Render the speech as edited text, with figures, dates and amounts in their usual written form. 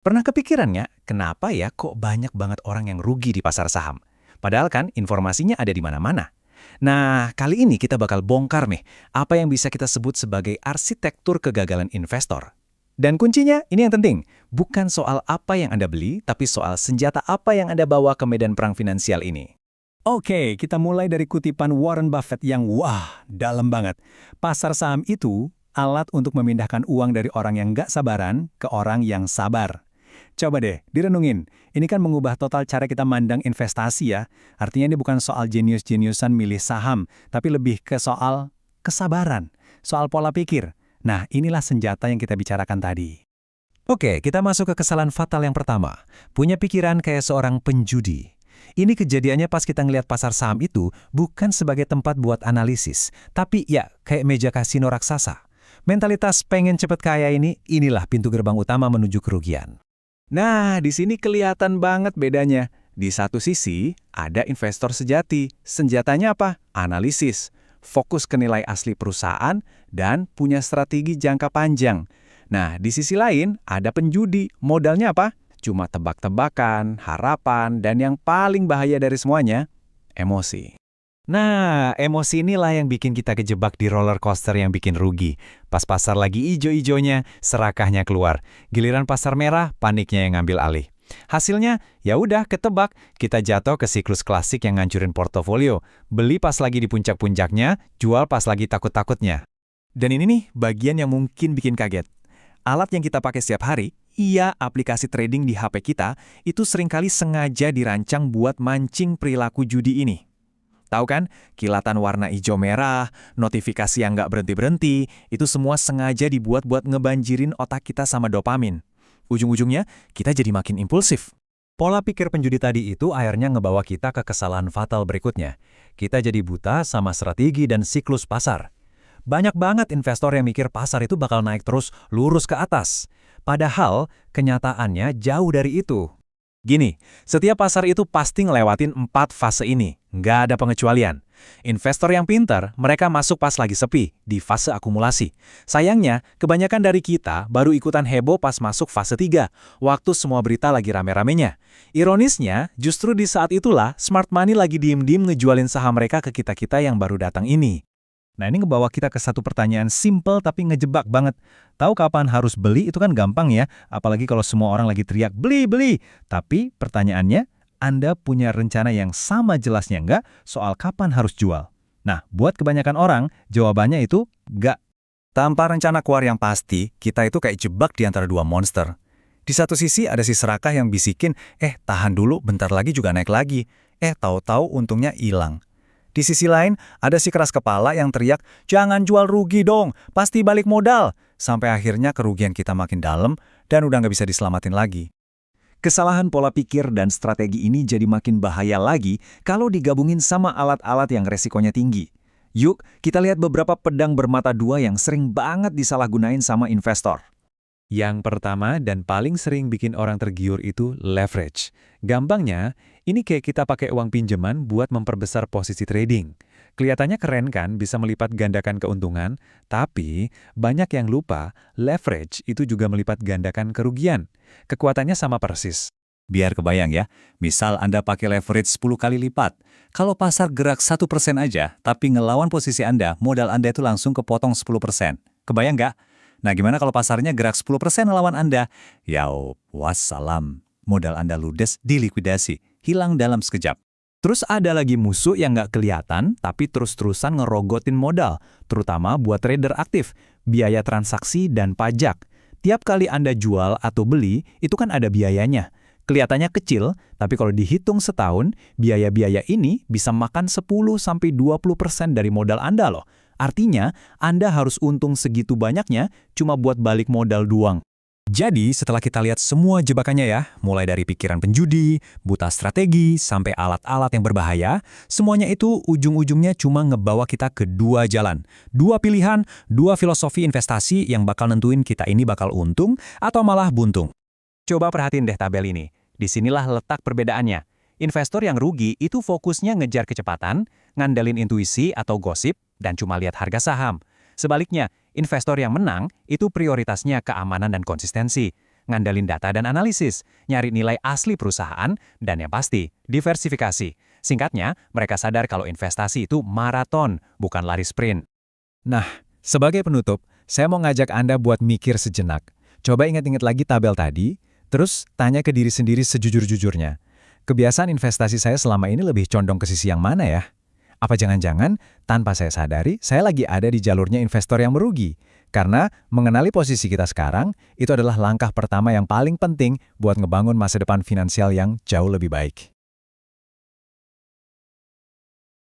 Pernah kepikiran nggak, kenapa ya kok banyak banget orang yang rugi di pasar saham? Padahal kan informasinya ada di mana-mana. Nah, kali ini kita bakal bongkar nih, apa yang bisa kita sebut sebagai arsitektur kegagalan investor. Dan kuncinya, ini yang penting, bukan soal apa yang Anda beli, tapi soal senjata apa yang Anda bawa ke medan perang finansial ini. Oke, kita mulai dari kutipan Warren Buffett yang wah, dalam banget. Pasar saham itu alat untuk memindahkan uang dari orang yang nggak sabaran ke orang yang sabar. Coba deh, direnungin. Ini kan mengubah total cara kita mandang investasi ya. Artinya ini bukan soal jenius-jeniusan milih saham, tapi lebih ke soal kesabaran, soal pola pikir. Nah, inilah senjata yang kita bicarakan tadi. Oke, kita masuk ke kesalahan fatal yang pertama. Punya pikiran kayak seorang penjudi. Ini kejadiannya pas kita ngelihat pasar saham itu bukan sebagai tempat buat analisis, tapi ya kayak meja kasino raksasa. Mentalitas pengen cepet kaya inilah pintu gerbang utama menuju kerugian. Nah, di sini kelihatan banget bedanya. Di satu sisi, ada investor sejati. Senjatanya apa? Analisis. Fokus ke nilai asli perusahaan dan punya strategi jangka panjang. Nah, di sisi lain, ada penjudi. Modalnya apa? Cuma tebak-tebakan, harapan, dan yang paling bahaya dari semuanya, emosi. Nah, emosi inilah yang bikin kita kejebak di roller coaster yang bikin rugi. Pas pasar lagi ijo-ijonya, serakahnya keluar. Giliran pasar merah, paniknya yang ngambil alih. Hasilnya, ya udah ketebak, kita jatuh ke siklus klasik yang ngancurin portofolio. Beli pas lagi di puncak-puncaknya, jual pas lagi takut-takutnya. Dan ini nih, bagian yang mungkin bikin kaget. Alat yang kita pakai setiap hari, iya aplikasi trading di HP kita, itu seringkali sengaja dirancang buat mancing perilaku judi ini. Tahu kan, kilatan warna hijau merah, notifikasi yang nggak berhenti-berhenti, itu semua sengaja dibuat buat ngebanjirin otak kita sama dopamin. Ujung-ujungnya, kita jadi makin impulsif. Pola pikir penjudi tadi itu akhirnya ngebawa kita ke kesalahan fatal berikutnya. Kita jadi buta sama strategi dan siklus pasar. Banyak banget investor yang mikir pasar itu bakal naik terus lurus ke atas. Padahal, kenyataannya jauh dari itu. Gini, setiap pasar itu pasti ngelewatin 4 fase ini. Nggak ada pengecualian. Investor yang pintar, mereka masuk pas lagi sepi, di fase akumulasi. Sayangnya, kebanyakan dari kita baru ikutan heboh pas masuk fase 3, waktu semua berita lagi rame-ramenya. Ironisnya, justru di saat itulah smart money lagi diem-diem ngejualin saham mereka ke kita-kita yang baru datang ini. Nah, ini ngebawa kita ke satu pertanyaan simple tapi ngejebak banget. Tahu kapan harus beli itu kan gampang ya, apalagi kalau semua orang lagi teriak beli, beli. Tapi pertanyaannya, Anda punya rencana yang sama jelasnya nggak soal kapan harus jual? Nah, buat kebanyakan orang, jawabannya itu nggak. Tanpa rencana keluar yang pasti, kita itu kayak jebak di antara dua monster. Di satu sisi ada si serakah yang bisikin, tahan dulu, bentar lagi juga naik lagi. Tahu-tahu untungnya hilang. Di sisi lain, ada si keras kepala yang teriak, jangan jual rugi dong, pasti balik modal. Sampai akhirnya kerugian kita makin dalam dan udah nggak bisa diselamatin lagi. Kesalahan pola pikir dan strategi ini jadi makin bahaya lagi kalau digabungin sama alat-alat yang resikonya tinggi. Yuk, kita lihat beberapa pedang bermata dua yang sering banget disalahgunain sama investor. Yang pertama dan paling sering bikin orang tergiur itu leverage. Gampangnya, ini kayak kita pakai uang pinjaman buat memperbesar posisi trading. Kelihatannya keren kan bisa melipat gandakan keuntungan, tapi banyak yang lupa leverage itu juga melipat gandakan kerugian. Kekuatannya sama persis. Biar kebayang ya, misal Anda pakai leverage 10 kali lipat. Kalau pasar gerak 1% aja, tapi ngelawan posisi Anda, modal Anda itu langsung kepotong 10%. Kebayang nggak? Nah, gimana kalau pasarnya gerak 10% lawan Anda? Yau, wassalam. Modal Anda ludes, dilikuidasi, hilang dalam sekejap. Terus ada lagi musuh yang nggak kelihatan, tapi terus-terusan ngerogotin modal, terutama buat trader aktif, biaya transaksi dan pajak. Tiap kali Anda jual atau beli, itu kan ada biayanya. Kelihatannya kecil, tapi kalau dihitung setahun, biaya-biaya ini bisa makan 10-20% dari modal Anda loh. Artinya, Anda harus untung segitu banyaknya cuma buat balik modal doang. Jadi, setelah kita lihat semua jebakannya ya, mulai dari pikiran penjudi, buta strategi, sampai alat-alat yang berbahaya, semuanya itu ujung-ujungnya cuma ngebawa kita ke dua jalan. Dua pilihan, dua filosofi investasi yang bakal nentuin kita ini bakal untung atau malah buntung. Coba perhatiin deh tabel ini. Disinilah letak perbedaannya. Investor yang rugi itu fokusnya ngejar kecepatan, ngandelin intuisi atau gosip, dan cuma lihat harga saham. Sebaliknya, investor yang menang itu prioritasnya keamanan dan konsistensi. ngandalin data dan analisis, nyari nilai asli perusahaan, dan yang pasti, diversifikasi. Singkatnya, mereka sadar kalau investasi itu maraton, bukan lari sprint. Nah, sebagai penutup, saya mau ngajak Anda buat mikir sejenak. Coba ingat-ingat lagi tabel tadi, terus tanya ke diri sendiri sejujur-jujurnya. Kebiasaan investasi saya selama ini lebih condong ke sisi yang mana ya? Apa jangan-jangan, tanpa saya sadari, saya lagi ada di jalurnya investor yang merugi? Karena mengenali posisi kita sekarang, itu adalah langkah pertama yang paling penting buat ngebangun masa depan finansial yang jauh lebih baik.